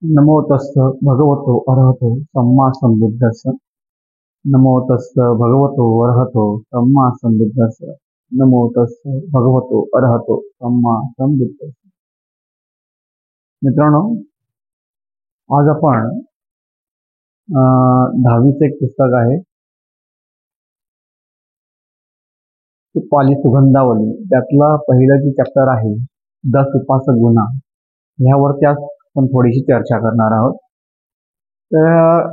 नमो तस्स भगवतो अरहतो सम्मा संबुद्धस्स. नमो तस्स भगवतो अरहतो सम्मा संबुद्धस्स. नमो तस्स भगवतो अरहतो सम्मा संबुद्धस्स. मित्रांनो, आज आपण 10वीचं एक पुस्तक आहे, पाली सुगंधावली. त्यातला पहिलं जे चॅप्टर आहे 10 उपासक गुना, ह्यावरती आज आपण थोडीशी चर्चा करणार आहोत. तर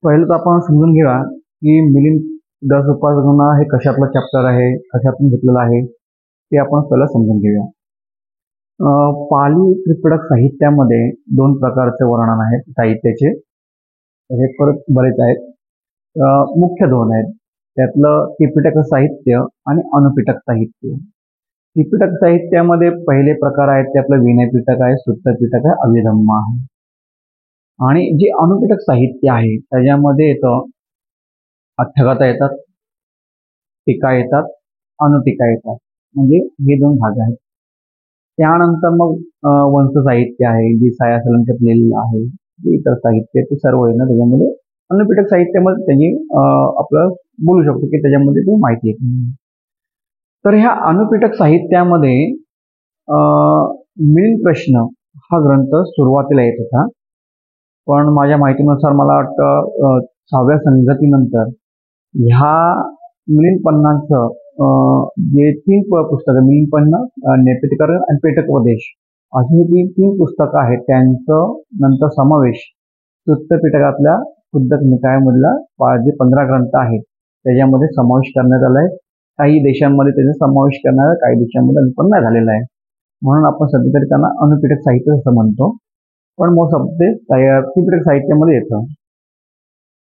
पहिलं तर आपण समजून घेऊया की मिलिंद 10 उपासक गुना हे कशातलं चॅप्टर आहे, कशातून घेतलेलं आहे, ते आपण पहिलं समजून घेऊया. पाली त्रिपिटक साहित्यामध्ये 2 प्रकारचे वर्णन आहेत साहित्याचे. हे परत बरेच आहेत, मुख्य 2 आहेत. त्यातलं त्रिपिटक साहित्य आणि अनुपिटक साहित्य. त्रिपिटक साहित्यामध्ये पहिले प्रकार आहेत, त्यातलं विनय पिटक आहे, सुत्त पिटक आहे, अभिधम्म आहे. आणि जे अनुपिटक साहित्य आहे त्याच्यामध्ये येतं अठ्ठगाथा येतात, टीका येतात, अनुटीका येतात. म्हणजे हे 2 भाग आहेत. त्यानंतर मग वंश साहित्य आहे, जे साया सलंकत लिहिलेलं आहे, जे इतर साहित्य ते सर्व आहे ना त्याच्यामध्ये. अनुपिटक साहित्यामध्ये त्याची आपलं बोलू शकतो की त्याच्यामध्ये ते माहिती येते. तर ह्या अनुपिटक साहित्यामध्ये मिलिंद प्रश्न हा ग्रंथ सुरुवातीला येत होता, पण माझ्या माहितीनुसार मला वाटतं 6व्या संगतीनंतर ह्या मिलिंद पन्नाचं जे 3 पुस्तकं, मिलिंद पन्ना, नेपेटकरण आणि पेटकोपदेश अशी ही 3 पुस्तकं आहेत, त्यांचं नंतर समावेश सुत्त पिटकातल्या शुद्धक निकायामधला जे 15 ग्रंथ आहेत त्याच्यामध्ये समावेश करण्यात आला आहे. काही देशांमध्ये त्याचा समावेश करण्यात, काही देशांमध्ये अनुपन्न नाही झालेला आहे. म्हणून आपण सध्या तरी त्यांना अनुपिटक साहित्य असं म्हणतो, पण मग शब्द त्रिपिटक साहित्यामध्ये येतं.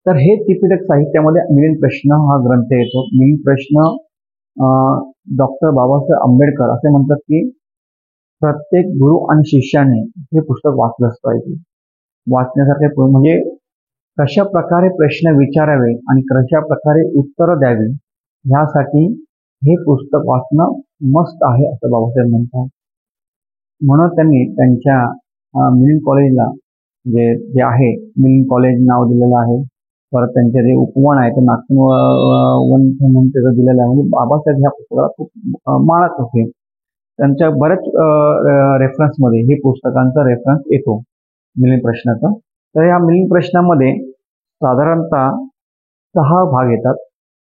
तर हे त्रिपिटक साहित्यामध्ये मिलिंद प्रश्न हा ग्रंथ येतो. मिलिंद प्रश्न डॉक्टर बाबासाहेब आंबेडकर असे म्हणतात की प्रत्येक गुरु आणि शिष्याने हे पुस्तक वाचलंच पाहिजे. वाचण्यासारखे म्हणजे कशा प्रकारे प्रश्न विचारावे आणि कशा प्रकारे उत्तरं द्यावी ह्यासाठी हे पुस्तक वाचणं मस्त आहे असं बाबासाहेब म्हणतात. म्हणून त्यांनी त्यांच्या मिलिंद कॉलेजला जे आहे मिलिंद कॉलेज नाव दिलेलं आहे. परत त्यांचे जे उपवन आहे ते नागपूर म्हणून त्याचं दिलेलं आहे. म्हणजे बाबासाहेब ह्या पुस्तकाला खूप मानत होते. त्यांच्या बऱ्याच रेफरन्समध्ये हे पुस्तकांचा रेफरन्स येतो मिलिंद प्रश्नाचा. तर या मिलिंद प्रश्नामध्ये साधारणतः 6 भाग येतात.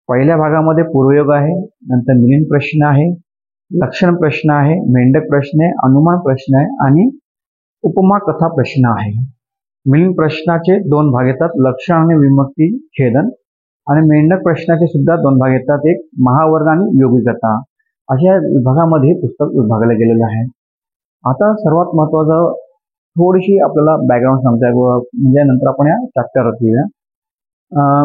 पहिल्या भागामध्ये पूर्वयोग आहे, नंतर मिलिंद प्रश्न आहे, लक्षण प्रश्न आहे, मेंढक प्रश्न आहे, अनुमान प्रश्न आहे आणि उपमा कथा प्रश्न आहे. मिलिंद प्रश्नाचे 2 भाग येतात, लक्षण आणि विमुक्ती छेदन. आणि मेंढक प्रश्नाचे सुद्धा 2 भाग येतात, एक महावर्ग आणि योगी कथा. अशा विभागामध्ये पुस्तक विभागलं गेलेलं आहे. आता सर्वात महत्वाचं थोडीशी आपल्याला बॅकग्राऊंड सांगता, म्हणजे नंतर आपण या चॅप्टरवर येऊया.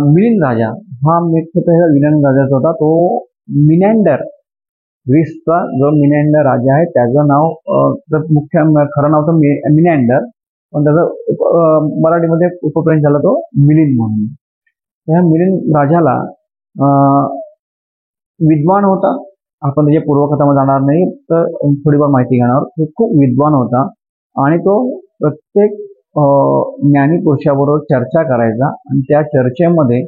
मिलिंद राजा हा मुख्यतः मिलिंद राजाचा होता. तो मिनॅंडर, ग्रीसचा जो मिनॅंडर राजा आहे त्याचं नाव मुख्य खरं नाव तर मिनॅंडर, पण त्याचं मराठीमध्ये उपप्रयोग झाला तो मिलिंद म्हणून. त्या मिलिंद राजाला विद्वान होता. आपण त्याच्या पूर्वकथामध्ये जाणार नाही, तर थोडीफार माहिती घेणार. तो खूप विद्वान होता आणि तो प्रत्येक ज्ञानी पुरुषाबरोबर चर्चा करायचा आणि त्या चर्चेमध्ये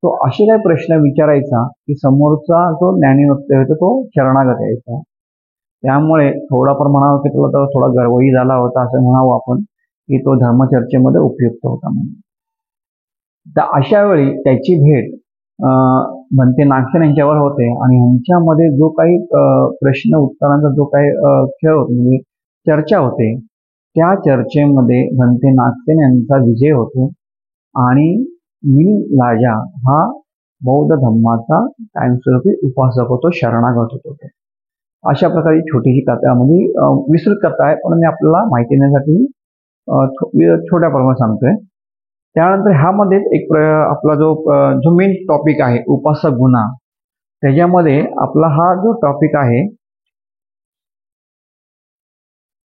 तो असे काही प्रश्न विचारायचा की समोरचा जो ज्ञानी व्यक्ती होता तो शरणागत यायचा. त्यामुळे थोडाफार म्हणावं की तुला तर थोडा गर्वही झाला होता असं म्हणावं आपण की तो धर्मचर्चेमध्ये उपयुक्त होता म्हणून. तर अशा वेळी त्याची भेट म्हणते नागसेन यांच्यावर होते आणि ह्यांच्यामध्ये जो काही प्रश्न उत्तरांचा जो काही खेळ होतो, म्हणजे चर्चा होते, त्या चर्चेमध्ये भंते नागसेन यांचा विजय होतो आणि मिलिंद राजा हा बौद्ध धर्माचा कायमस्वरूपी उपासक होतो, शरणागत होतो. अशा प्रकारे छोटीशी कथा, म्हणजे विस्तृत कथा आहे, पण मी आपल्याला माहिती देण्यासाठी छोट्या प्रमाणात सांगतोय. त्यानंतर ह्यामध्ये एक आपला जो मेन टॉपिक आहे उपासक गुना, त्याच्यामध्ये आपला हा जो टॉपिक आहे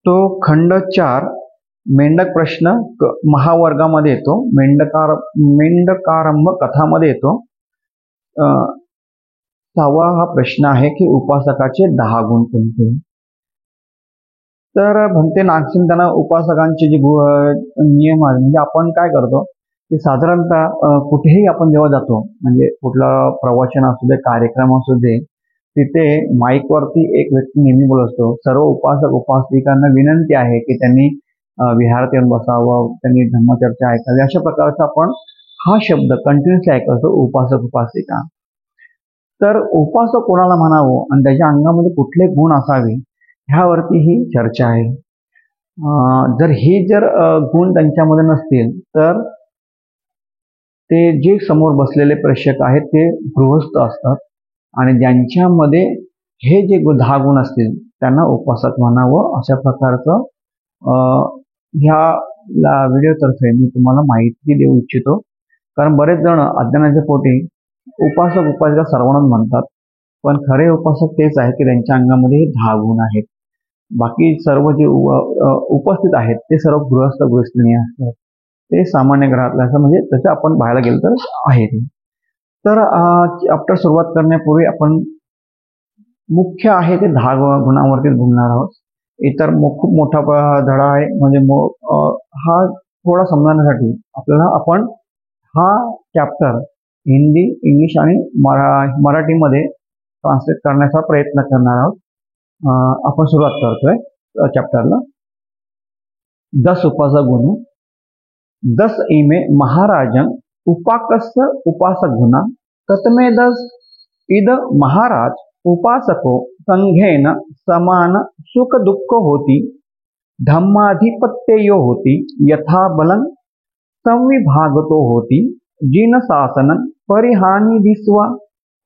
तो खंड 4 मेंढक प्रश्न महावर्गामध्ये येतो. मेंढकारंभ कथामध्ये येतो. 6वा हा प्रश्न आहे की उपासकाचे 10 गुण कोणते. तर भंते नागसेन त्यांना उपासकांचे जे नियम आहेत, म्हणजे आपण काय करतो की साधारणतः कुठेही आपण जेव्हा जातो, म्हणजे कुठला प्रवचन असू दे, कार्यक्रम असू दे, तिथे माईकवरती एक व्यक्ती नेहमी बोलत असतो, सर्व उपासक उपासिकांना विनंती आहे की त्यांनी विहारात येऊन बसावं, त्यांनी धम्मचर्चा ऐकावी. अशा प्रकारचा आपण हा शब्द कंटिन्युअसली ऐकत असतो, उपासक उपासिका. तर उपासक कोणाला म्हणावं आणि त्याच्या अंगामध्ये कुठले गुण असावे ह्यावरती ही चर्चा आहे. जर गुण त्यांच्यामध्ये नसतील तर ते जे समोर बसलेले प्रेक्षक आहेत ते गृहस्थ असतात, आणि ज्यांच्यामध्ये हे जे 10 गुण असतील त्यांना उपासक म्हणावं. अशा प्रकारचं ह्या व्हिडिओतर्फे मी तुम्हाला माहिती देऊ इच्छितो. कारण बरेच जण अज्ञानाच्या पोटी उपासक उपासिका सर्वांनाच म्हणतात, पण खरे उपासक तेच आहेत की त्यांच्या अंगामध्ये 10 गुण आहेत. बाकी सर्व जे उपस्थित आहेत ते सर्व गृहस्थ गृहस्थीनी असतात, ते सामान्य घरातले असं, म्हणजे तसं आपण पाहायला गेलं तर आहे ते. तर चॅप्टर सुरुवात करण्यापूर्वी आपण मुख्य आहे ते 10 गुणांवरती बोलणार आहोत. इतर खूप मोठा धडा आहे, म्हणजे हा थोडा समजण्यासाठी आपल्याला आपण हा चॅप्टर हिंदी, इंग्लिश आणि मराठीमध्ये ट्रान्सलेट करण्याचा प्रयत्न करणार आहोत. आपण सुरुवात करतोय चॅप्टरला. 10 उपासक गुण. 10 इमे महाराजन उपाकस्य उपासक गुणा तत्मे 10 इद महाराज उपासको संघेन समान सुख दुःख होती धम्माधिपत्ययो होती यथा बलं संविभागतो होती जिन शासन परिहानि दिस्वा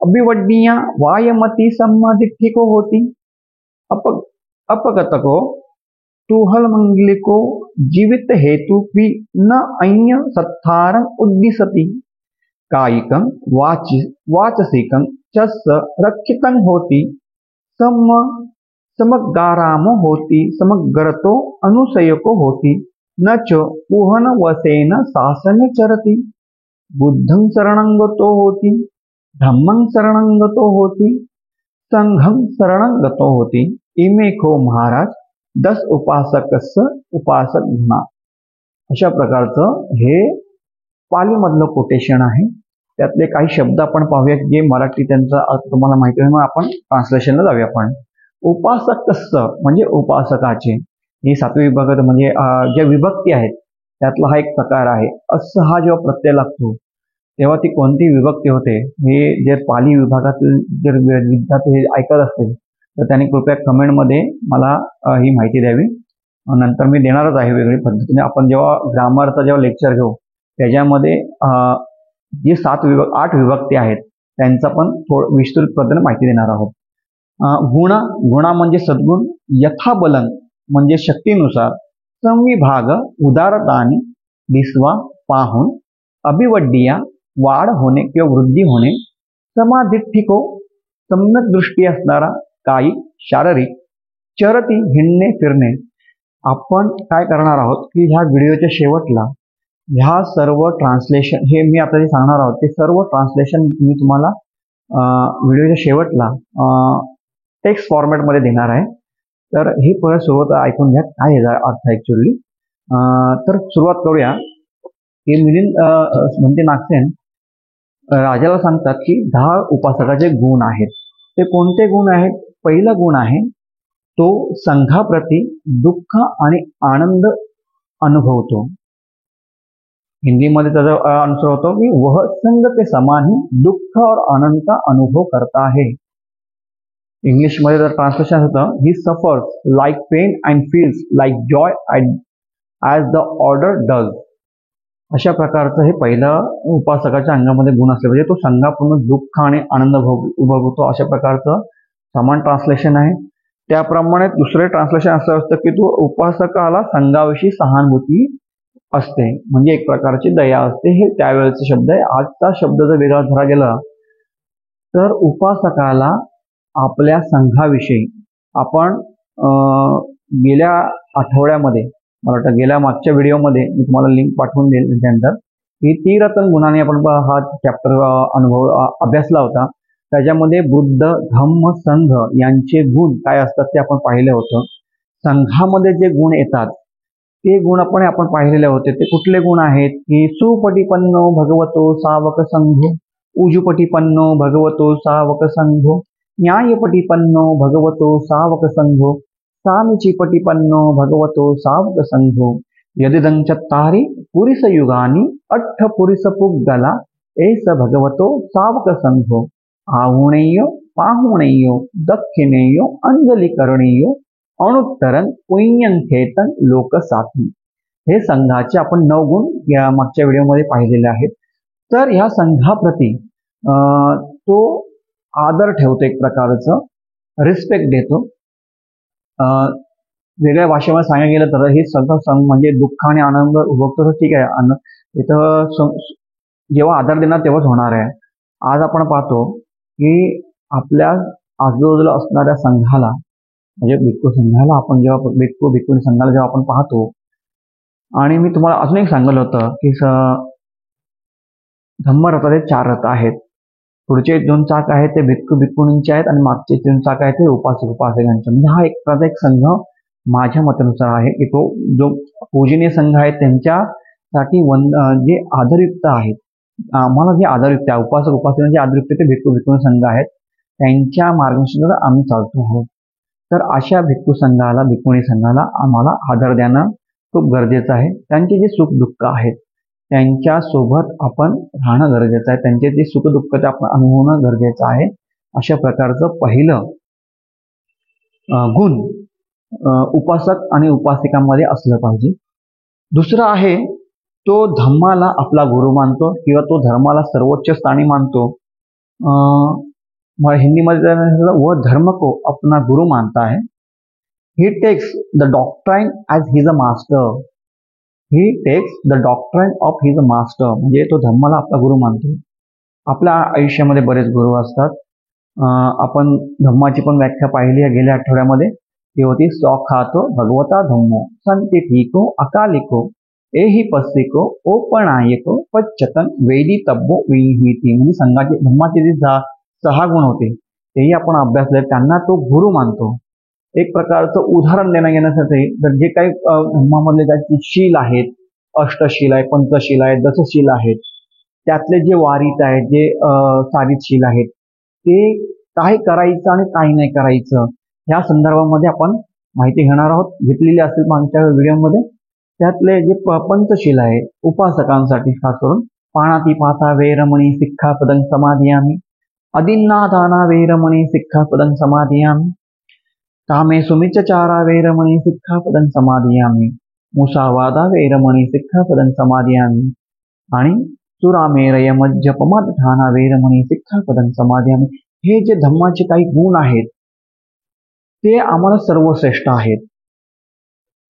अभिवड्डिया वायमती सम्मादिठिको होती अपगतको तुहल मंगलिको जीवित हेतु भी न अन्य सत्तारं उद्दिशति कायिकं वाचसिकं चस्य रक्षितं होति समग्गारामो होति समग्गरतो अनुसयको होति न च पुहन वसेन शासन चरति बुद्धं शरणं गतो होति धम्मं शरणं गतो होति संघं शरणं गतो होति इमेको महाराज 10 उपासकस्य उपासक गुणा. अशा प्रकारचं हे पालीमधलं कोटेशन आहे. त्यातले काही शब्द आपण पाहूया जे मराठी त्यांचा तुम्हाला माहिती आहे, मग आपण ट्रान्सलेशनला जाऊया. आपण उपासकस्य म्हणजे उपासकाचे, ही 7वी विभागात म्हणजे ज्या विभक्ती आहेत त्यातला हा एक प्रकार आहे. असं हा जेव्हा प्रत्यय लागतो तेव्हा ती कोणती विभक्ती होते हे जर पाली विभागातील जर विद्यार्थी हे ऐकत असतील तर त्यांनी कृपया कमेंटमध्ये मला ही माहिती द्यावी. नंतर मी देणारच आहे वेगळी पद्धतीने. आपण जेव्हा ग्रामरचा जेव्हा लेक्चर घेऊ त्याच्यामध्ये जी 8 विभक्ती आहेत त्यांचा पण विस्तृत पद्धतीने माहिती देणार आहोत. गुणा म्हणजे सद्गुण, यथाबलं म्हणजे शक्तीनुसार, संविभाग उदारताने दिसवा पाहून, अभिवड्डिया वाढ होणे किंवा वृद्धी होणे, समाधिठ्ठिको सम्यक दृष्टी असणारा, कायिक शारीरिक, चरती हिंडणे फिरणे. आपण काय करणार आहोत की ह्या व्हिडिओच्या शेवटला ह्या सर्व ट्रान्सलेशन हे मी आता जे सांगणार आहोत ते सर्व ट्रान्सलेशन मी तुम्हाला व्हिडिओच्या शेवटला टेक्स्ट फॉर्मॅटमध्ये देणार आहे. तर ही परत सुरुवात ऐकून घ्या काय याचा अर्थ ॲक्च्युअली. तर सुरुवात करूया. हे मिलिंद भंते नागसेन राजाला सांगतात की 10 उपासकाचे गुण आहेत. ते कोणते गुण आहेत? पहिला गुण आहे तो संघाप्रती दुःख आणि आनंद अनुभवतो. हिंदीमध्ये त्याचा आन्सर होतो की वह संघ के समान ही दुःख और आनंद का अनुभव करता है. इंग्लिशमध्ये जर ट्रान्सलेशन होतं, he suffers like pain and feels like joy as the order does. अशा प्रकारचं हे पहिलं उपासकाच्या अंगामध्ये गुण असले पाहिजे. तो संघापूर्ण दुःख आणि आनंद उपभोगतो अशा प्रकारचं समान ट्रान्सलेशन आहे. त्याप्रमाणे दुसरे ट्रान्सलेशन असं असतं की तो उपासकाला संघाविषयी सहानुभूती असते, म्हणजे एक प्रकारची दया असते. हे त्यावेळेचा शब्द आहे. आजचा शब्द जर वेगळा धरा गेला तर उपासकाला आपल्या संघाविषयी आपण गेल्या आठवड्यामध्ये, मला वाटतं गेल्या मागच्या व्हिडिओमध्ये मी तुम्हाला लिंक पाठवून देईल त्याच्यानंतर, ही 13 गुणांनी आपण हा चॅप्टर अभ्यासला होता. त्याच्यामध्ये बुद्ध धम्म संघ यांचे गुण काय असतात ते आपण पाहिलं होतं. संघामध्ये जे गुण येतात ते गुण पण आपण पाहिलेले होते. ते कुठले गुण आहेत की सुपटिपन्नो भगवतो सावक संघो, उजुपटिपन्नो भगवतो सावक संघो, न्यायपटिपन्नो भगवतो सावक संघो, सामीचीपटिपन्नो भगवतो सावक संघो, यदिदं चत्तारि पुरिस युगानि अट्ठ पुरिस पुग्गला एस भगवतो सावक संघो, आहुणेय पाहुणेय दक्षिणेय अंजली करणेय अनुत्तरन पुण्यंखेतन लोकसाथी. हे संघाचे आपण 9 गुण या मागच्या व्हिडिओमध्ये पाहिलेले आहेत. तर ह्या संघाप्रती तो आदर ठेवतो, एक प्रकारचं रिस्पेक्ट देतो. वेगळ्या भाषेमध्ये सांगायला गेलं तर हे संघ म्हणजे दुःख आणि आनंद भोगतो तर ठीक आहे, इथं जेव्हा आदर देणार तेव्हाच होणार आहे. आज आपण पाहतो की आपल्या आजूबाजूला असणाऱ्या संघाला म्हणजे भिक्खू संघाला आपण जेव्हा भिक्खू संघाला जेव्हा आपण पाहतो, आणि मी तुम्हाला अजून एक सांगितलं होतं की धम्मरथाचे 4 रथ आहेत. पुढचे 2 चाक आहेत ते भिक्खूंचे आहेत आणि मागचे 3 चाक आहेत ते उपासकांचे. म्हणजे हा एक प्रकार एक संघ माझ्या मतानुसार आहे की तो जो पूजनीय संघ आहे त्यांच्यासाठी जे आदरयुक्त आहेत, आम्हाला जे आदरयुक्त आहे, उपासकांचे आदरयुक्त ते भिक्खू संघ आहेत, त्यांच्या मार्गदर्शनावर आम्ही चालतो आहोत. तर अशा भिक्खुणी संघाला आम्हाला आदर देणं खूप गरजेचं आहे. त्यांचे जे सुख दुःख आहेत त्यांच्यासोबत आपण राहणं गरजेचं आहे. त्यांचे जे सुख दुःख ते आपण अनुभवणं गरजेचं आहे. अशा प्रकारचं पहिलं गुण उपासक आणि उपासिकांमध्ये असलं पाहिजे. दुसरं आहे तो धम्माला आपला गुरु मानतो किंवा तो धर्माला सर्वोच्च स्थानी मानतो. हिंदीमध्ये वो धर्म को अपना गुरु मानता है. He takes the doctrine as his a master. He takes the doctrine of his a master. म्हणजे तो धर्माला आपला गुरु मानतो. आपल्या आयुष्यामध्ये बरेच गुरु असतात. आपण धम्माची पण व्याख्या पाहिली आहे गेल्या आठवड्यामध्ये. ती होती सौखातो भगवता धम्मो संतिथिको अकालिको एही पस्सिको ओपणायको पच्चतन वेदी तब्बो विहिती. म्हणजे संघाचे धम्माचे जे 6 गुण होते तेही आपण अभ्यासले. त्यांना तो गुरु मानतो. एक प्रकारचं उदाहरण घेण्यासाठी तर जे काही धम्मामधले काही शील आहेत, अष्टशील आहे, पंचशील आहे, दशशील आहेत, त्यातले जे वारीत आहेत, जे सारित शील आहेत, ते काय करायचं आणि काय नाही करायचं ह्या संदर्भामध्ये आपण माहिती घेणार आहोत. घेतलेली असेल मागच्या व्हिडिओमध्ये. त्यातले जे पंचशील आहे उपासकांसाठी खास करून पाणातिपाता वेरमणी सिक्खापदं समाधियामि, अदिन्नादाना वेरमणी सिक्खापदं समाधियामि, कामे सुमिच्चारा वेरमणी सिक्खापदं समाधियामि, मुसावादा वेरमणी सिक्खापदं समाधियामि आणि सुरामेरय मज्जपमदठाना वेरमणी सिक्खापदं समाधियामि. हे जे धम्माचे काही गुण आहेत ते आम्हाला सर्वश्रेष्ठ आहेत.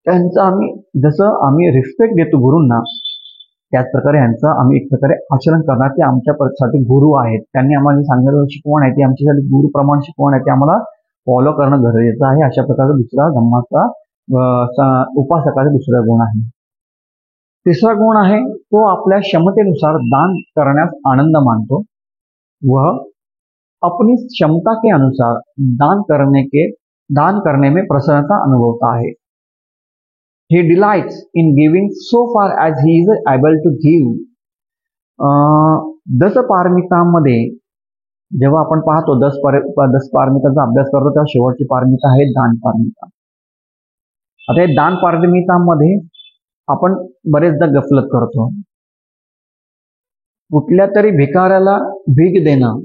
त्यांचं जसं आम्ही रिस्पेक्ट देतो गुरूंना, त्याच प्रकारे यांचं आम्ही एक प्रकारे आचरण करणार. ते आमच्यासाठी गुरु आहेत. त्यांनी आम्हाला सांगितलेलं शिकवण आहे ती आमच्यासाठी गुरुप्रमाण शिकवण आहे. ते आम्हाला फॉलो करणं गरजेचं आहे. अशा प्रकारचा दुसरा धम्माचा उपासकाचा दुसरा गुण आहे. तिसरा गुण आहे तो आपल्या क्षमतेनुसार दान करण्यास आनंद मानतो व अपनी क्षमता के अनुसार दान करने में प्रसन्नता अनुभवता है. He delights in giving so far as he is able to give. 10 पारमितांमध्ये जेव्हा आपण पाहतो 10 पारमितांचा अभ्यास करतो तेव्हा शेवटची पारमिता आहे दान पारमिता. आता हे दान पारमितांमध्ये आपण बरेचदा गफलत करतो. कुठल्या तरी भिकाऱ्याला भीक देणं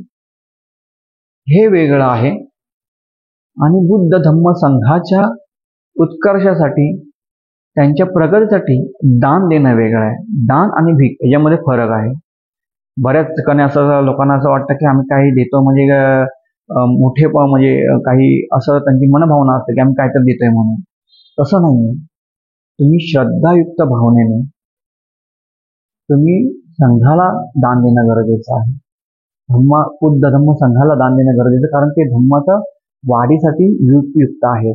हे वेगळं आहे आणि बुद्ध धम्म संघाच्या उत्कर्षासाठी त्यांच्या प्रगतीसाठी दान देणं वेगळं आहे. दान आणि भीक याच्यामध्ये फरक आहे. बऱ्याच ठिकाणी असं लोकांना असं वाटतं की आम्ही काही देतो म्हणजे मोठे म्हणजे काही असं त्यांची मनभावना असते की आम्ही काहीतरी देतोय म्हणून. तसं नाही. तुम्ही श्रद्धायुक्त भावनेने तुम्ही संघाला दान देणं गरजेचं आहे. बुद्ध धम्म संघाला दान देणं गरजेचं, कारण ते धम्माच्या वाढीसाठी युक्त आहे.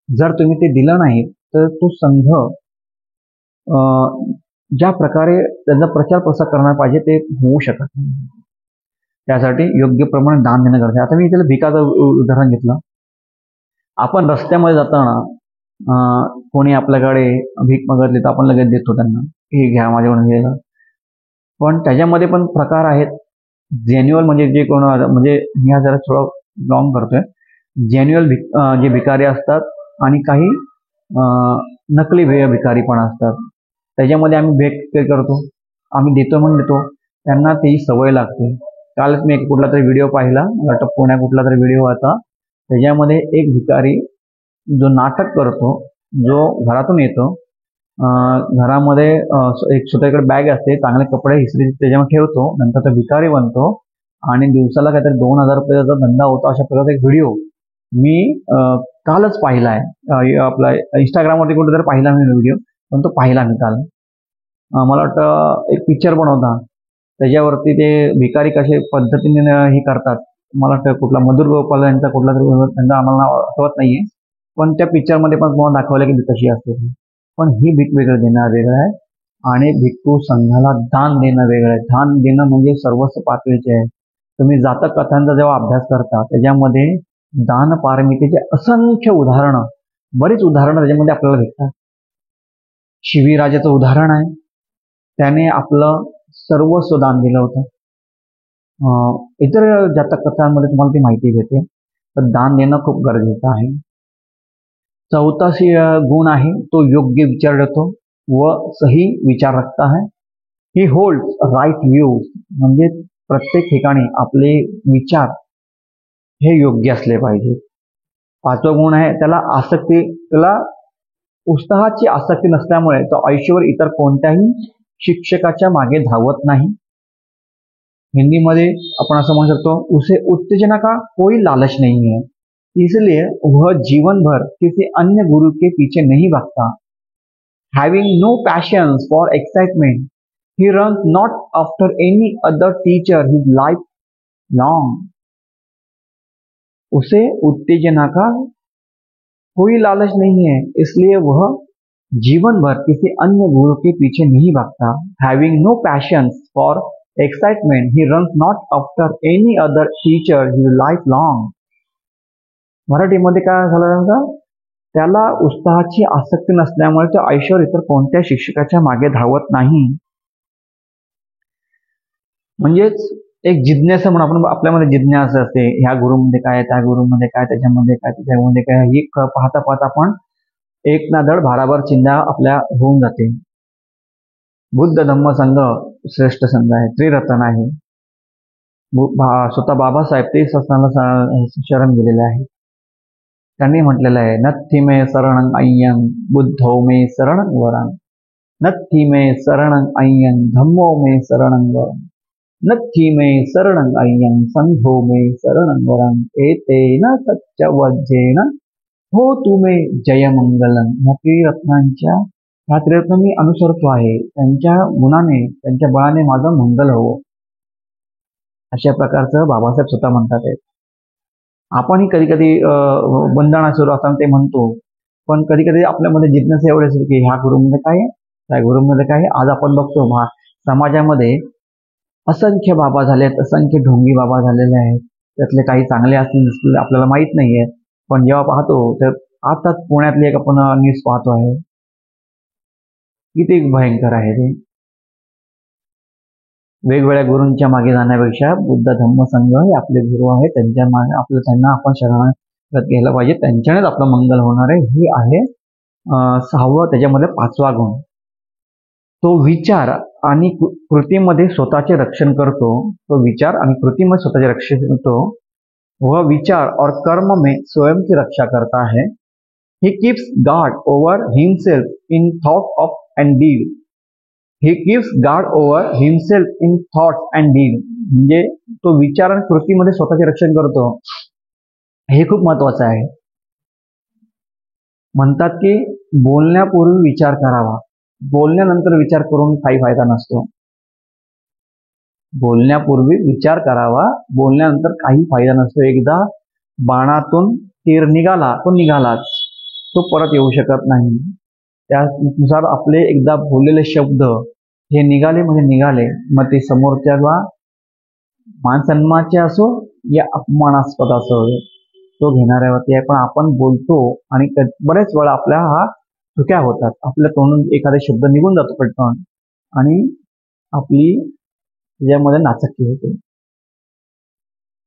जर तुम्ही ते दिलं नाही तर तो संघ ज्या प्रकारे त्याचा प्रचार प्रसार करणार पाहिजे ते होऊ शकत नाही. त्यासाठी योग्य प्रमाणात दान देणं गरजेचं आहे. आता मी त्याला भिकाचं उदाहरण घेतलं. आपण रस्त्यामध्ये जाताना कोणी आपल्याकडे भीक मागितली तर आपण लगेच देतो त्यांना, हे घ्या माझ्याकडून हे घ्या. पण त्याच्यामध्ये पण प्रकार आहेत. जेन्युअल म्हणजे जे कोण म्हणजे मी हा जरा थोडं लॉंग करतोय. जेन्युअल जे भिकारी असतात आणि काही नकली भिकारी पण असतात. त्याच्यामध्ये आम्ही भेट काय करतो, आम्ही देतो म्हणून देतो, त्यांना ती सवय लागते. कालच मी एक कुठला तरी व्हिडिओ पाहिला, मला वाटतं पुण्यात कुठला तरी व्हिडिओ होता. त्याच्यामध्ये एक भिकारी जो नाटक करतो, जो घरातून येतो, घरामध्ये एक स्वतःकडे बॅग असते, चांगले कपडे इस्त्री त्याच्यामध्ये ठेवतो, नंतर तो भिकारी बनतो आणि दिवसाला काहीतरी 2,000 रुपयाचा धंदा होतो. अशा प्रकारचा एक व्हिडिओ मी कालच पाहिलाय. आपला इंस्टाग्रामवरती कुठेतरी पाहिला मी व्हिडिओ, पण तो पाहिला मी काल. मला वाटतं एक पिक्चर पण होता, त्याच्यावरती ते भिकारी कशा पद्धतीने हे करतात. मला वाटतं कुठला मधुर गोपाल यांचा कुठला तरी त्यांचा आम्हाला आठवत नाहीये, पण त्या पिक्चरमध्ये पण तुम्हाला दाखवलं की कशी असते. पण ही भीक वेगळं देणं वेगळं आहे आणि भिक्खू संघाला दान देणं वेगळं आहे. दान देणं म्हणजे सर्वस्व पातळीचे आहे. तुम्ही जातक कथांचा जेव्हा अभ्यास करता त्याच्यामध्ये दान पारमितेचे असंख्य उदाहरणं, बरीच उदाहरणं त्याच्यामध्ये आपल्याला भेटतात. शिवीराजाचं उदाहरण आहे, त्याने आपलं सर्वस्व दान दिलं होतं. इतर जातक कथांमध्ये तुम्हाला ती माहिती भेटेल. तर दान देणं खूप गरजेचं आहे. चौथा गुण आहे तो योग्य विचार देतो व सही विचार रखता है. ही होल्ड्स राईट व्ह्यूज, म्हणजे प्रत्येक ठिकाणी आपले विचार हे योग्य असले पाहिजे. पाचवा गुण आहे त्याला आसक्ती, त्याला उत्साहाची आसक्ती नसल्यामुळे तो आयुष्यावर इतर कोणत्याही शिक्षकाच्या मागे धावत नाही. हिंदीमध्ये आपण असं म्हणू शकतो, उसे उत्तेजना का कोई लालच नहीं है, इसलिए वह जीवन भर किसी अन्य गुरु के पीछे नहीं भागता. Having no passions for excitement, he runs not after any other teacher his life long. उसे उत्तेजना का कोई लालच नहीं है, इसलिए वह जीवन भर किसी अन्य गुरु के पीछे नहीं भागता. Having no passions for excitement, he runs not after any other teacher his life long. मराठीमध्ये काय झालं, त्याला उत्साहाची आसक्ती नसल्यामुळे तो आयुष्यावर इतर कोणत्या शिक्षकाच्या मागे धावत नाही. म्हणजेच एक जिज्ञासा म्हणून आपण आपल्यामध्ये जिज्ञासा असते, ह्या गुरुमध्ये काय, त्या गुरुमध्ये काय, त्याच्यामध्ये काय, त्याच्यामध्ये काय, हे पाहता पाहता आपण एक ना धड भाराभर चिंता आपल्या होऊन जाते. बुद्ध धम्म संघ श्रेष्ठ संघ आहे, त्रिरत्न आहे. स्वतः बाबासाहेब ते संस्थानाला शरण गेलेले आहे. त्यांनी म्हटलेलं आहे, नत्थी मे शरणं अय्यं बुद्धो मे शरणं वरं, नत्थी मे शरणं अय्यं धम्मो मे शरणं वरं, नत्थी मे शरणं अय्यं संघो मे शरणं वरं, एतेन सत्यवज्जेन हो तुमे जयमंगलम. ह्या त्रिरत्न मी अनुसरतो आहे, त्यांच्या गुणाने त्यांच्या बळाने माझं मंगल हवं, अशा प्रकारचं बाबासाहेब स्वतः म्हणतात. आपणही कधी कधी बंधना सुरू असताना ते म्हणतो, पण कधी कधी आपल्यामध्ये जिज्ञासा एवढी असते की ह्या गुरुमध्ये काय आहे, त्या गुरुमध्ये काय आहे. आज आपण बघतो समाजामध्ये असंख्य बाबा झालेत, असंख्य ढोंगी बाबा झालेले आहेत. त्यातले काही चांगले असतील आपल्याला माहित नाहीये, पण जेव्हा पाहतो तर आताच पुण्यातली एक आपण न्यूज पाहतो आहे, किती भयंकर आहे ते. वेगवेगळ्या गुरूंच्या मागे जाण्यापेक्षा बुद्ध धम्म संघ हे आपले गुरु आहेत, त्यांच्या मागे त्यांना आपण शरणागत घ्यायला पाहिजे, त्यांच्यानेच आपलं मंगल होणार आहे. हे आहे 6वं, त्याच्यामध्ये 5वा गुण. तो विचार आणि कृतीमध्ये स्वतःचे रक्षण करतो. तो विचार आणि कृतीमध्ये स्वतःचे रक्षण करतो. वह विचार और कर्म में स्वयं की रक्षा करता है. He keeps guard over himself in thought of and deed. He keeps guard over himself in thoughts and deed. म्हणजे तो विचार आणि कृतीमध्ये स्वतःचे रक्षण करतो. हे खूप महत्वाचं आहे. म्हणतात की बोलण्यापूर्वी विचार करावा, बोलण्यानंतर विचार करून काही फायदा नसतो. बोलण्यापूर्वी विचार करावा, बोलण्यानंतर काही फायदा नसतो. एकदा बाणातून तीर निघाला तो निघालाच, तो परत येऊ शकत नाही. त्यानुसार आपले एकदा बोललेले शब्द हे निघाले म्हणजे निघाले, मग ते समोरच्याला मान सन्मानाचे असो या अपमानास्पद असो, तो घेणाऱ्यावरती आहे. पण आपण बोलतो आणि बरेच वेळा आपल्या हा चुक्या होतात. आपल्या तोंडून एखादा शब्द निघून जातो पटकन आणि आपली त्याच्यामध्ये नाचक्की होते.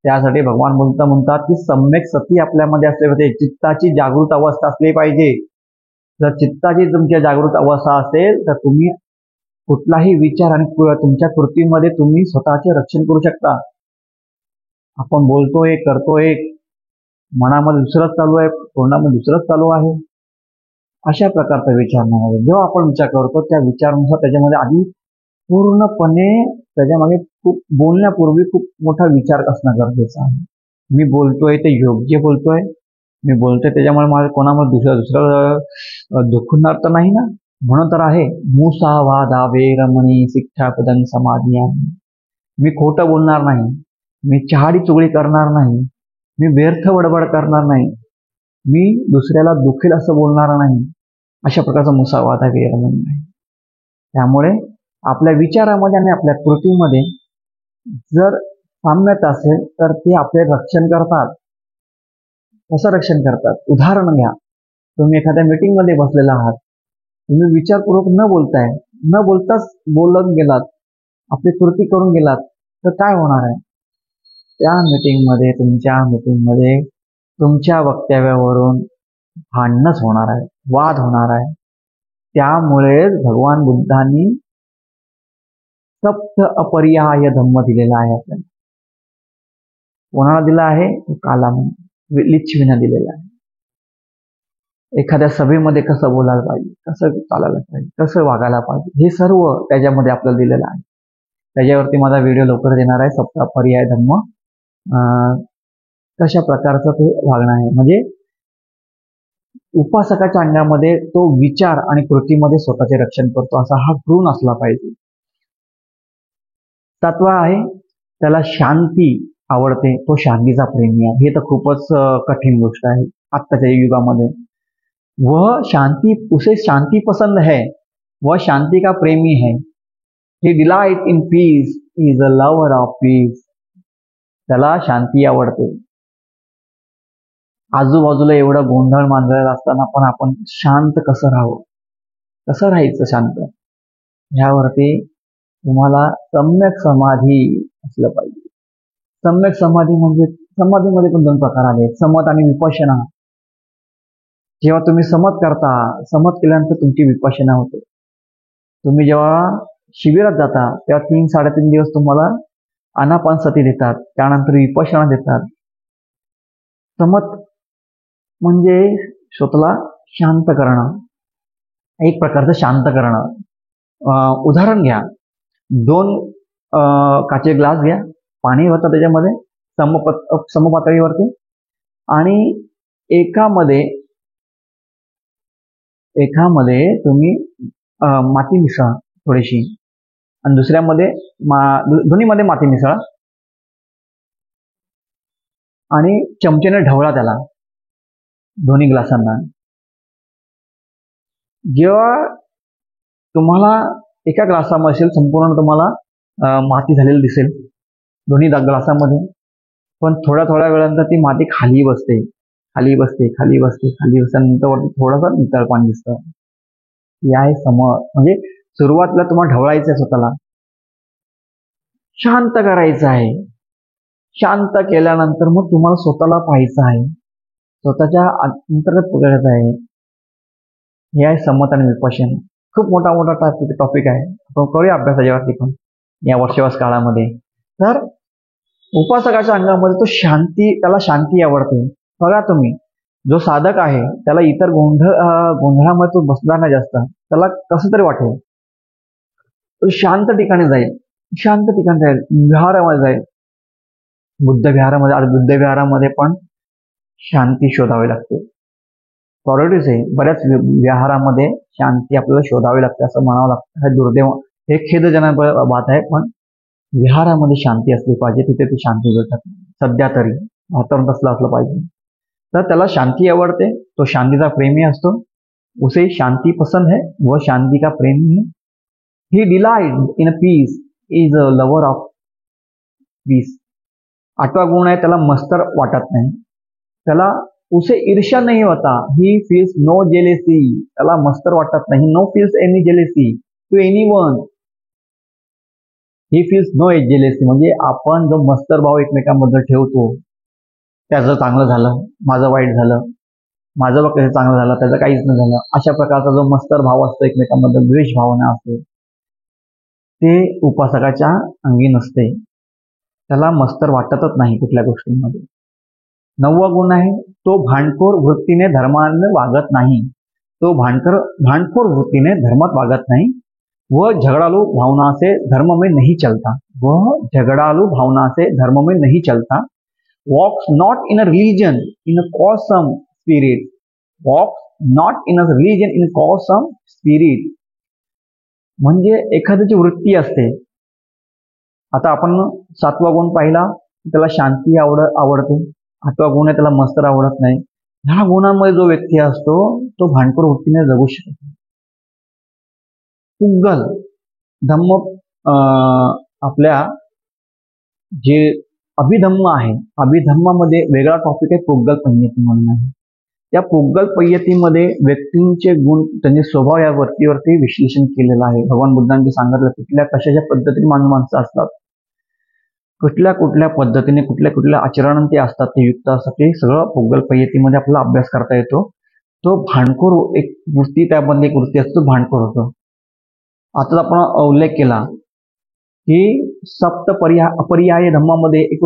त्यासाठी भगवान म्हणतात की सम्यक सती आपल्यामध्ये असले पाहिजे, चित्ताची जागृत अवस्था असली पाहिजे. जर चित्ताची तुमच्या जागृत अवस्था असेल तर तुम्ही कुठलाही विचार आणि तुमच्या कृतीमध्ये तुम्ही स्वतःचे रक्षण करू शकता. आपण बोलतोय, करतोय, मनामध्ये दुसरंच चालू आहे, तोंडामध्ये दुसरंच चालू आहे, अशा प्रकारचा विचार नाही. जेव्हा आपण विचार करतो त्या विचारानुसार त्याच्यामध्ये आधी पूर्णपणे त्याच्यामागे खूप बोलण्यापूर्वी खूप मोठा विचार असणं गरजेचं आहे. मी बोलतोय ते योग्य बोलतोय, मी बोलतोय त्याच्यामुळे माझं कोणामध्ये दुसरं दुखणार तर नाही ना. म्हणून तर आहे मुसावादा वेरमणी शिक्षापदं समाधी. मी खोटं बोलणार नाही, मी चहाडी चुगली करणार नाही, मी व्यर्थ बडबड करणार नाही, मी दुसऱ्याला दुखेल असं बोलणार नाही. अशा प्रकारचा मुसावादा वेरमणी आहे. त्यामुळे आपल्या विचारामध्ये आणि आपल्या कृतीमध्ये जर साम्यता असेल तर ते आपले रक्षण करतात. कसं रक्षण करतात? उदाहरण घ्या. तुम्ही एखाद्या मीटिंगमध्ये बसलेला आहात, तुम्ही विचारपूर्वक न बोलताच बोलत गेलात, आपली कृती करून गेलात, तर काय होणार आहे? त्या मीटिंगमध्ये तुमच्या वक्तव्यावरून भांडणच होणार आहे, वाद होणार आहे. त्यामुळेच भगवान बुद्धांनी सप्त अपरिहाय धम्म दिलेला आहे आपल्याला. कोणाला दिला आहे? लिच्छवींना दिलेला आहे. एखाद्या सभेमध्ये कसं बोलायला पाहिजे, कसं चालायला पाहिजे, कसं वागायला पाहिजे, हे सर्व त्याच्यामध्ये आपल्याला दिलेलं आहे. त्याच्यावरती माझा व्हिडिओ लवकर येणार आहे. सप्त अपरिहाय धम्म कशा प्रकारचं ते वागणं आहे. म्हणजे उपासकाच्या अंगामध्ये तो विचार आणि कृतीमध्ये स्वतःचे रक्षण करतो असा हा गुण असला पाहिजे. तत्व आहे त्याला शांती आवडते, तो शांतीचा प्रेमी आहे. हे तर खूपच कठीण गोष्ट आहे आत्ताच्या युगामध्ये. उसे शांती पसंद है, वह शांती का प्रेमी है. He delight in peace is a lover of peace. त्याला शांती आवडते. आजूबाजूला एवढं गोंधळ मांजळ असताना पण आपण शांत कसं राहावं, कसं राहायचं शांत, ह्यावरती तुम्हाला सम्यक समाधी असलं पाहिजे. सम्यक समाधी म्हणजे समाधीमध्ये पण 2 प्रकार आले, समत आणि विपश्यना. जेव्हा तुम्ही समत करता, समत केल्यानंतर तुमची विपश्यना होते. तुम्ही जेव्हा शिबिरात जाता तेव्हा 3-3.5 दिवस तुम्हाला आनापानसती देतात, त्यानंतर विपश्यना देतात. समत म्हणजे स्वतःला शांत करणं, एक प्रकारचं शांत करणं. उदाहरण घ्या. 2 काचेचे ग्लास घ्या, पाणी होतं त्याच्यामध्ये समपातळीवरती, आणि एकामध्ये तुम्ही माती मिसळा थोडीशी, आणि दुसऱ्यामध्ये दोन्हीमध्ये माती मिसळा आणि चमचेने ढवळा त्याला दोन्ही ग्लासांना. जेव्हा तुम्हाला एका ग्लासामध्ये संपूर्ण तुम्हाला माती झालेली दिसेल दोन्ही ग्लासामध्ये, पण थोड्या वेळानंतर ती माती खाली बसते नंतर वरती थोडंसं नितळ पाणी दिसतं. हे आहे म्हणजे सुरुवातीला तुम्हाला ढवळायचं आहे, स्वतःला शांत करायचं आहे. शांत केल्यानंतर मग तुम्हाला स्वतःला पाहायचं आहे, स्वतःच्या अंतर्गत बघायचं आहे. हे आहे समत आणि विपश्यना. खूप मोठा टॉपिक आहे, आपण करूया अभ्यासाच्यावरती पण या वर्षावास काळामध्ये. तर उपासकाच्या अंगामध्ये त्याला शांती आवडते. बघा तुम्ही, जो साधक आहे त्याला इतर गोंधळामध्ये तो बसणार नाही जास्त, त्याला कसं तरी वाटेल, तो शांत ठिकाणी जाईल, विहारामध्ये जाईल. बुद्ध विहारामध्ये पण शांती शोधावी लागते. पॉलिटिक्स आहे, बऱ्याच विहारामध्ये शांती आपल्याला शोधावी लागते असं म्हणावं लागतं. हे दुर्दैव, हे खेदजनक बात आहे, पण विहारामध्ये शांती असली पाहिजे, तिथे ती शांती भेटत नाही सध्या तरी. वातावरण तसलं असलं पाहिजे. तर त्याला शांती आवडते, तो शांतीचा प्रेमी असतो. उसे शांती पसंद है, वह शांती का प्रेमी है. He delight in peace is a lover of peace. 8वा गुण आहे त्याला मस्तर वाटत नाही, त्याला उसे ईर्ष्या नहीं होता, ही फील्स नो जेलेसी, त्याला मस्तर वाटत नाही, no feels any jealousy to anyone, he feels no jealousy, म्हणजे आपण जो मस्तर भाव एकमेकांबद्दल ठेवतो, त्याचं चांगलं झालं, माझं वाईट झालं, माझं बघ कसं चांगलं झालं, त्याचं काहीच नाही झालं, अशा प्रकारचा जो मस्तर भाव असतो, एकमेकांबद्दल द्वेष भावना असते, ते उपासकाच्या अंगी नसते. त्याला मस्तर वाटतच नाही कुठल्या गोष्टींमध्ये. 9वा गुण आहे, तो भांडखोर वृत्तीने धर्माने वागत नाही. तो भांडखोर वृत्तीने धर्मात वागत नाही. वह झगड़ालू भावना से धर्म में नहीं चलता. वह झगड़ालू भावना से धर्म में नहीं चलता. Walks not in a religion in a cosmic spirit. Walks not in a religion in cosmic spirit. म्हणजे एखाद्याची वृत्ती असते. आता आपण 7वा गुण पाहिला, त्याला शांती आवडते. 8वा गुण आहे, त्याला मस्तर आवडत नाही. ह्या गुणांमध्ये जो व्यक्ती असतो तो भांडखोर वृत्तीने जगू शकतो. पुग्गल धम्म, आपल्या जे अभिधम्म आहे, अभिधम्मामध्ये वेगळा टॉपिक आहे पुग्गल पय्यती म्हणून आहे. त्या पुग्गल पय्यतीमध्ये व्यक्तींचे गुण, त्यांचे स्वभाव या वरती विश्लेषण केलेलं आहे. भगवान बुद्धांनी सांगितलं कुठल्या कशाच्या पद्धतीने माणसं असतात, कुठल्या पद्धतीने कुठल्या आचरण ते असतात, ते युक्त असतात, ते सगळं पुग्गल पय्यतीमध्ये आपल्याला अभ्यास करता येतो. तो भांडखोर एक वृत्ती, त्यामध्ये एक वृत्ती असतो भांडखोर होतो. आता आपण उल्लेख केला की सप्त अपरियाय धम्मामध्ये एक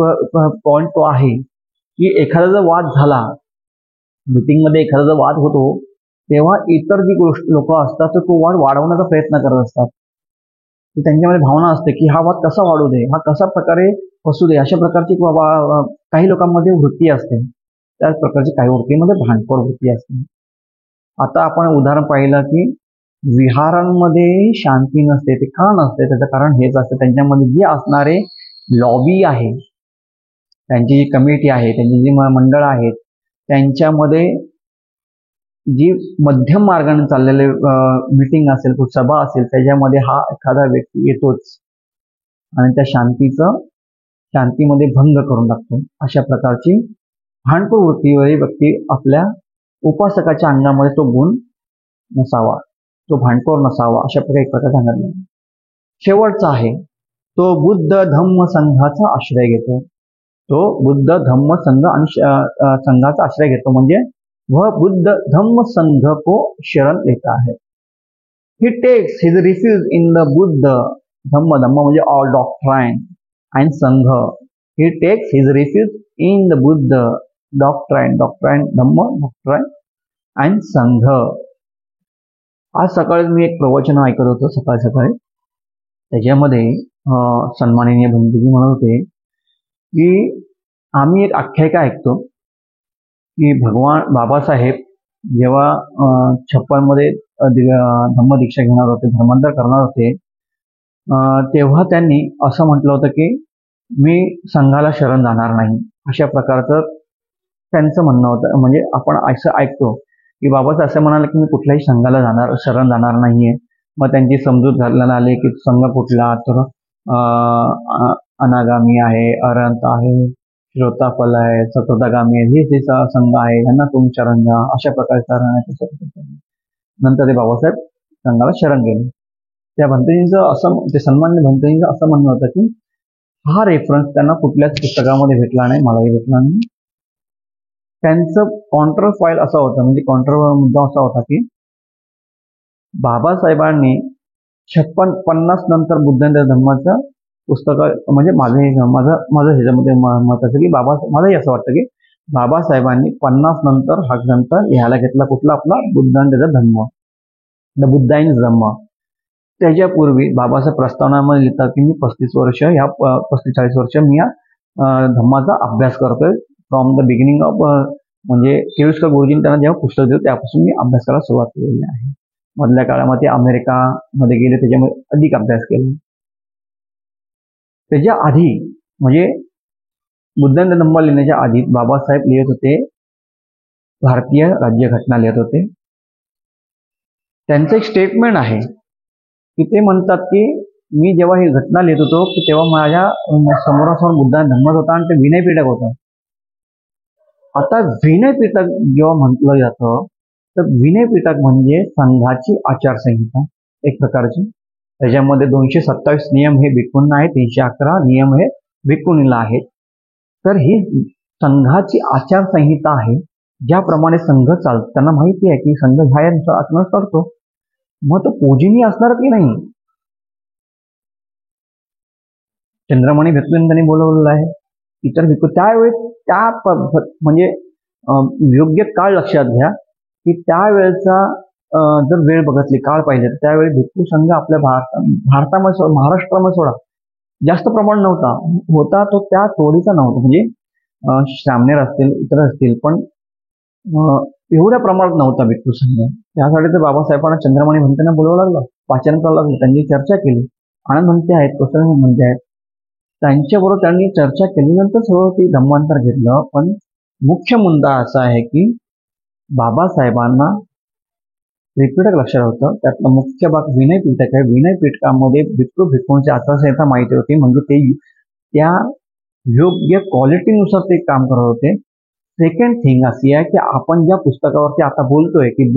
पॉइंट तो आहे की एखादा जर वाद झाला, मीटिंगमध्ये एखादा जर वाद होतो, तेव्हा इतर जी लोक असतात तो वाद वाढवण्याचा प्रयत्न करत असतात. त्यांच्यामध्ये भावना असते की हा वाद कसा वाढू दे, हा कसा प्रकारे फसू दे, अशा प्रकारची काही लोकांमध्ये वृत्ती असते. त्याच प्रकारची काही वृत्तीमध्ये भांडखोर वृत्ती असते. आता आपण उदाहरण पाहिलं की विहारांमध्ये शांती नसते. ते का नसते? त्याचं कारण हेच असतं, त्यांच्यामध्ये जे असणारे लॉबी आहे, त्यांची जी कमिटी आहे, त्यांची जी मंडळ आहेत, त्यांच्यामध्ये जी मध्यम मार्गाने चाललेले मीटिंग असेल, सभा असेल, त्याच्यामध्ये हा एखादा व्यक्ती येतोच आणि त्या शांतीमध्ये भंग करून टाकतो. अशा प्रकारची भांडखोर वृत्तीवरील व्यक्ती आपल्या उपासकाच्या अंगामध्ये तो गुण नसावा, तो भांडखोर नसावा, अशा प्रकारे एक प्रकार सांगितलं. शेवटचा आहे, तो बुद्ध धम्म संघाचा आश्रय घेतो. तो बुद्ध धम्म संघ आणि संघाचा आश्रय घेतो, म्हणजे वह बुद्ध धम्म संघ को शरण लेता है. He takes his refuge in the Buddha Dhamma, म्हणजे all doctrine and Sangha. He takes his refuge in the Buddha doctrine Dhamma, doctrine and Sangha. आज सकाळी मी एक प्रवचन ऐकत होतो सकाळी. त्याच्यामध्ये सन्माननीय भंतेजी म्हणत होते की आम्ही एक आख्यायिका ऐकतो की भगवान बाबासाहेब जेव्हा 56 मध्ये धम्म दीक्षा घेणार होते, धर्मांतर करणार होते, तेव्हा त्यांनी असं म्हटलं होतं की मी संघाला शरण जाणार नाही. अशा प्रकारचं त्यांचं म्हणणं होतं. म्हणजे आपण असं ऐकतो की बाबासाहेब असं म्हणाले की मी कुठल्याही संघाला शरण जाणार नाहीये. मग त्यांची समजूत घालण्यात आली की संघ कुठला, तर अनागामी आहे, अरंत आहे, श्रोताफल आहे, सततगामी आहे, हे जे संघ आहे त्यांना तुम्ही शरण जा, अशा प्रकारे शरण. नंतर ते बाबासाहेब संघाला शरण गेले. त्या भंतेजींचं असं, ते सन्मान्य भंतेजींचं असं म्हणणं होतं की हा रेफरन्स त्यांना कुठल्याच पुस्तकामध्ये भेटला नाही, मलाही भेटला नाही. त्यांचं काउंटर फाईल असा होता, म्हणजे काउंटर मुद्दा असा होता की बाबासाहेबांनी 56-50 नंतर बुद्धांच्या धम्माचं पुस्तक, म्हणजे माझं ह्याच्यामध्ये मत असं की मलाही असं वाटतं की बाबासाहेबांनी 50 नंतर हा ग्रंथ लिहायला घेतला. कुठला? आपला बुद्धांचा धम्म, द बुद्धाइन धम्म. त्याच्यापूर्वी बाबासाहेब प्रस्तावनामध्ये लिहितात की मी 35 वर्ष, ह्या 35-40 वर्ष मी या धम्माचा अभ्यास करतोय. फ्रॉम द बिगिनिंग ऑफ, म्हणजे केळुस्कर गुरुजींनी त्यांना जेव्हा पुस्तक दिलं त्यापासून मी अभ्यास करायला सुरुवात केलेली आहे. मधल्या काळामध्ये अमेरिकामध्ये गेले, त्याच्यामध्ये अधिक अभ्यास केला. त्याच्या आधी, म्हणजे बुद्धांचा धम्म लिहिण्याच्या आधी बाबासाहेब लिहित होते भारतीय राज्यघटना लिहित होते. त्यांचं एक स्टेटमेंट आहे की ते म्हणतात की मी जेव्हा ही घटना लिहित होतो की तेव्हा माझ्या समोरासमोर बुद्धांचा धम्मच होता आणि ते विनयपीठक होतं. आता विनय पिटक जेव्हा म्हटलं जातं, तर विनय पिटक म्हणजे संघाची आचारसंहिता एक प्रकारची. त्याच्यामध्ये 227 नियम हे भिक्खूंना आहेत, 311 नियम हे भिक्खुनीला आहेत. तर ही संघाची आचारसंहिता आहे, ज्याप्रमाणे संघ चालतो. त्यांना माहिती आहे की संघ ह्या आचरण करतो, मग तो पूजनीय असणार की नाही. चंद्रमणी भिक्खूंनी त्यांनी बोलवलेलं आहे. इतर भिक्खू त्यावेळेस म्हणजे योग्य काळ लक्षात घ्या की त्यावेळेचा जर वेळ बघितली, काळ पाहिजे, तर त्यावेळी भिक्खू संघ आपल्या भारतामध्ये महाराष्ट्रामध्ये सोडा जास्त प्रमाण नव्हता, होता तो त्या तोडीचा नव्हता. म्हणजे श्रामणेर असतील, इतर असतील, पण एवढ्या प्रमाणात नव्हता भिक्खू संघ. त्यासाठी तर बाबासाहेबांना चंद्रमणी भंतेंना बोलावं लागलं, वाचन करावं लागलं, त्यांनी चर्चा केली. आनंद भंते आहेत, कोसळणे भंते आहेत, त्यांच्याबरोबर त्यांनी चर्चा केल्यानंतर सर्व ते धम्मांतर घेतलं. पण मुख्य मुद्दा असा आहे की बाबासाहेबांना त्रिपिटक लक्षात होतं. त्यातलं मुख्य भाग विनय पिटक आहे. विनय पिटकामध्ये भिक्खू भिक्खूंची आचारसंहिता माहिती होती, म्हणजे ते त्या योग्य क्वालिटीनुसार ते काम करत होते. सेकंड थिंग अशी आहे की आपण ज्या पुस्तकावरती आता बोलतोय की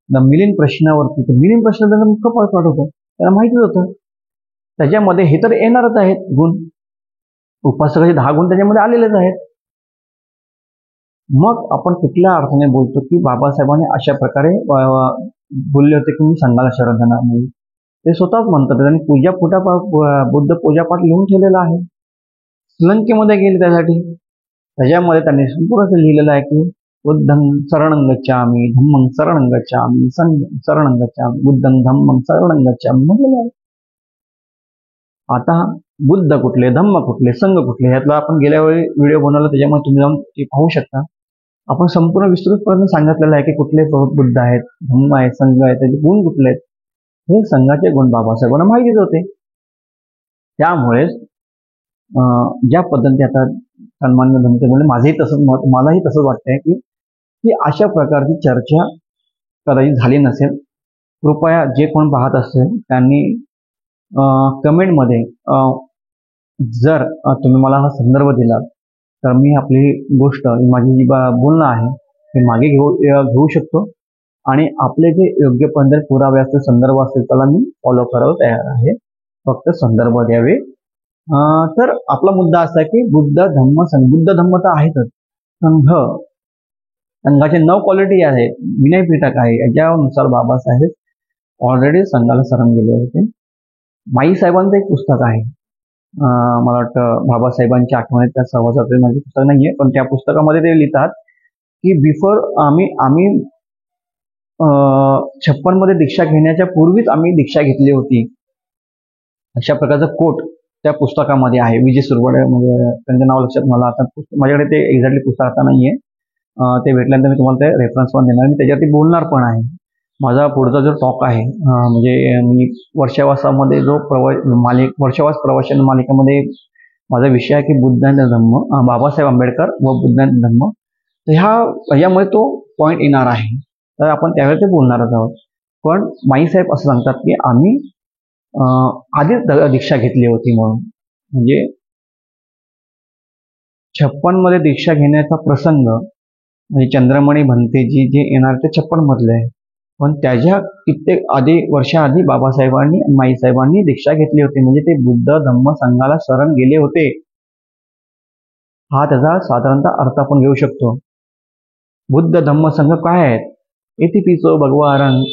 मिलिंद प्रश्नावरती, तर मिलिंद प्रश्न त्यांना मुख्य फरक होतं, त्यांना माहितीच होतं. त्याच्यामध्ये हे तर येणारच आहेत गुण, उपासकाचे 10 गुण त्याच्यामध्ये आलेलेच आहेत. मग आपण कुठल्या अर्थाने बोलतो की बाबासाहेबांनी अशा प्रकारे बोलले होते की मी संघाला शरण देणार नाही. ते स्वतःच म्हणतात, त्यांनी बुद्ध पूजापाठ लिहून ठेवलेला आहे. श्रीलंकेमध्ये गेले त्यासाठी, त्याच्यामध्ये त्यांनी संपूर्ण लिहिलेलं आहे की बुद्धं शरणं गच्छामि, धम्मं शरणं गच्छामि, संघं शरणं गच्छामि, बुद्धं धम्मं शरणं गच्छामि म्हटलेलं आहे. आता बुद्ध कुठले, धम्म कुठले, संघ कुठले, यातला आपण गेल्या वेळी व्हिडिओ बनवला, त्याच्यामुळे तुम्ही जाऊन ते पाहू शकता. आपण संपूर्ण विस्तृतपणे सांगितलेलं आहे की कुठले बुद्ध आहेत, धम्म आहे, संघ आहे, त्याचे गुण कुठले आहेत. हे संघाचे गुण बाबासाहेबांना माहितीच होते. त्यामुळे ज्या पद्धतीने आता सन्माननीय भंते बोलले, मलाही तसंच वाटतंय की अशा प्रकारची चर्चा कदाचित झाली नसेल. कृपया जे कोण पाहत असेल त्यांनी कमेंटमध्ये जर तुम्ही मला हा संदर्भ दिला, तर मी आपली गोष्ट, माझी जी बोलणं आहे ते मागे घेऊ शकतो, आणि आपले जे योग्य पद्धत पुरावे असतील, संदर्भ असतील, त्याला मी फॉलो करायला तयार आहे. फक्त संदर्भ द्यावे. तर आपला मुद्दा असा आहे की बुद्ध धम्म संघ, बुद्ध धम्म तर आहेतच, संघाचे 9 क्वालिटी आहेत, विनय पिटक आहे, याच्यानुसार बाबासाहेब ऑलरेडी संघाला शरण गेले होते. माई साहेबांचं एक पुस्तक आहे, मला वाटतं बाबासाहेबांच्या आठवणीत त्या सहवासाचे माझे पुस्तक नाहीये, पण त्या पुस्तकामध्ये ते लिहितात की बिफोर आम्ही 56 मध्ये दीक्षा घेण्याच्या पूर्वीच आम्ही दीक्षा घेतली होती, अशा प्रकारचं कोट त्या पुस्तकामध्ये आहे. विजय सुरवडे, म्हणजे त्यांचं नाव लक्षात, मला आता माझ्याकडे ते एक्झॅक्टली पुस्तक आता नाहीये, ते भेटल्यानंतर मी तुम्हाला ते रेफरन्स पण देणार, मी त्याच्यावरती बोलणार पण आहे. माझा पुढचा जो टॉक आहे, म्हणजे मी वर्षावासामध्ये जो वर्षावास प्रवचन मालिकेमध्ये माझा विषय आहे की बुद्ध आणि धम्म, बाबासाहेब आंबेडकर व बुद्ध आणि धम्म, तर ह्यामुळे तो पॉईंट येणार आहे, तर आपण त्यावेळी ते बोलणारच आहोत. पण माईसाहेब असं सांगतात की आम्ही आधीच दीक्षा घेतली होती म्हणून, म्हणजे 56 मध्ये दीक्षा घेण्याचा प्रसंग, म्हणजे चंद्रमणी भंतेजी जे येणार ते 56 मधले आहे, पण त्याच्या कित्येक वर्षाआधी बाबासाहेबांनी, माईसाहेबांनी दीक्षा घेतली होती, म्हणजे ते बुद्ध धम्म संघाला शरण गेले होते. हा त्याचा साधारणतः अर्थ आपण घेऊ शकतो. बुद्ध धम्म संघ काय आहेत? इतिपिसो भगवान,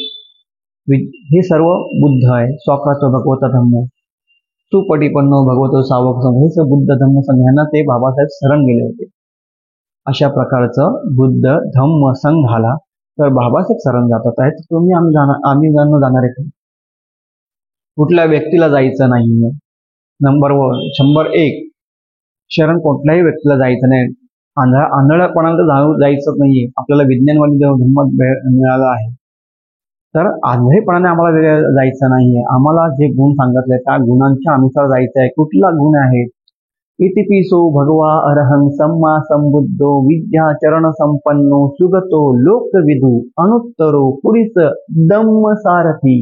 हे सर्व बुद्ध आहे. स्वाकातो भगवता धम्म, सुपटीपन्नो भगवतो सावक संघ, हे सर्व बुद्ध धम्म संघांना ते बाबासाहेब शरण गेले होते. अशा प्रकारचं बुद्ध धम्म संघाला तर बाबासाहेब शरण जातात आहेत. आम्ही जाणार आहे, कुठल्या व्यक्तीला जायचं नाहीये. नंबर 1 शरण कुठल्याही व्यक्तीला जायचं नाही. आंधळपणाला जायचं नाहीये. आपल्याला विज्ञानवादी धर्म मिळाला आहे, तर आंधळेपणाने आम्हाला जायचं नाहीये. आम्हाला जे गुण सांगितले त्या गुणांच्या अनुसार जायचं आहे. कुठला गुण आहे? इतिपिसो भगवा अरहं सम्मा संबुद्धो विद्या चरण संपन्नो सुगतो लोकविदु अनुत्तरो पुरीस धम्म सारथी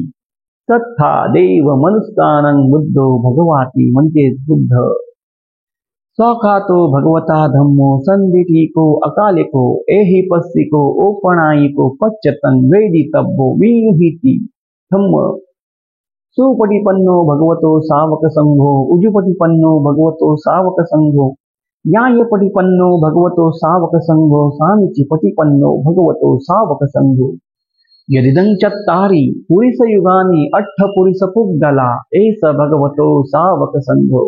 सत्था देव मनुष्यानं बुद्धो भगवाती, म्हणजेच बुद्ध. सौखातो भगवता धम्मो संदिठिको अकालिको एहि पस्सिको ओपणायिको पच्चतं वेदितव्यो विनिहिति धम्म सुपटिपन्नो भगवतो सावक संघो उजुपटिपन्नो भगवतो सावक संघो न्यायपटिपन्नो भगवतो सावक संघो सामीचिपटिपन्नो भगवतो सावक संघो यदिदं चत्तारि पुरिसयुगानि अट्ठपुरिसपुग्गला एष भगवतो सावक संघो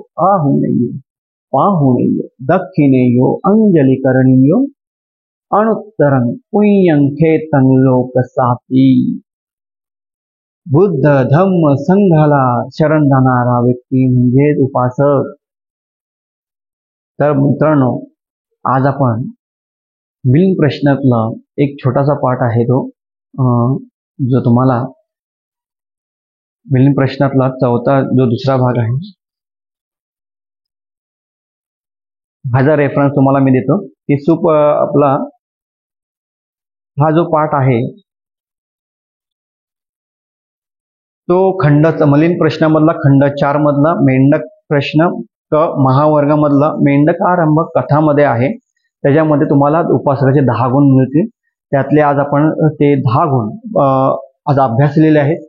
पाहुणेयो दक्षिणेयो अंजलिकरणीयो अनुत्तरं पुण्यं खेतं लोकसाती। बुद्ध धम्म संघाला शरण जाणारा व्यक्ती म्हणजे उपासक। तर मित्रांनो, आज आपण मिलिंद प्रश्नातला एक छोटासा पाठ आहे तो जो तुम्हाला मिलिंद प्रश्नातला चौथा जो दुसरा भाग आहे ह्याचा रेफरन्स तुम्हाला मी देतो की आपला हा जो पाठ आहे तो मिलिंद प्रश्नामधला खंड 4 मधला मेंढक प्रश्न महावर्गामधला मेंढक आरंभ कथामध्ये आहे। त्याच्यामध्ये तुम्हाला उपासकाचे 10 गुण मिळतील। त्यातले आज आपण ते 10 गुण आज अभ्यासलेले आहेत।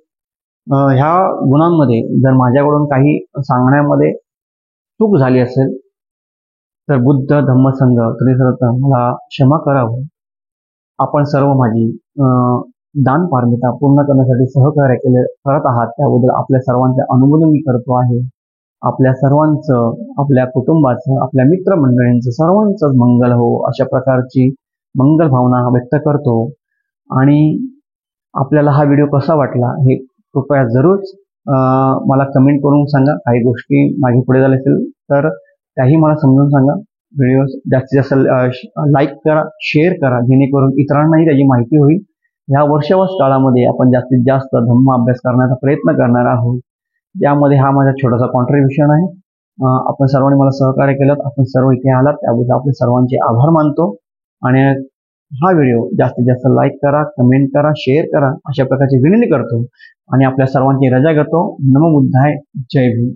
ह्या गुणांमध्ये जर माझ्याकडून काही सांगण्यामध्ये चूक झाली असेल तर बुद्ध धम्म संघ त्रिसर्व मला क्षमा करावं। आपण सर्व माझी दान पारमिता पूर्ण करण्यासाठी सहकार्य करत आहात त्याबद्दल आपल्या सर्वांचे अनुमोदन मी करतो आहे। आपल्या सर्वांचं, आपल्या कुटुंबाचं, आपल्या मित्रमंडळींचं सर्वांचंच मंगल हो अशा प्रकारची मंगल भावना व्यक्त करतो। आणि आपल्याला हा व्हिडिओ कसा वाटला हे कृपया जरूर मला कमेंट करून सांगा। काही गोष्टी मागे पुढे झाल्या असेल तर त्याही मला समजून सांगा। व्हिडिओ जास्तीत जास्त लाईक करा, शेअर करा, जेणेकरून इतरांनाही त्याची माहिती होईल। ह्या वर्षावस काळामध्ये आपण जास्तीत जास्त धम्म अभ्यास करण्याचा प्रयत्न करणार आहोत। यामध्ये हा माझा छोटासा कॉन्ट्रीब्युशन आहे। आपण सर्वांनी मला सहकार्य केलं, आपण सर्व इथे आलात त्याबद्दल आपले सर्वांचे आभार मानतो। आणि हा व्हिडिओ जास्तीत जास्त लाईक करा, कमेंट करा, शेअर करा अशा प्रकारची विनंती करतो आणि आपल्या सर्वांची रजा घेतो। नमो बुद्धाय, जय भीम।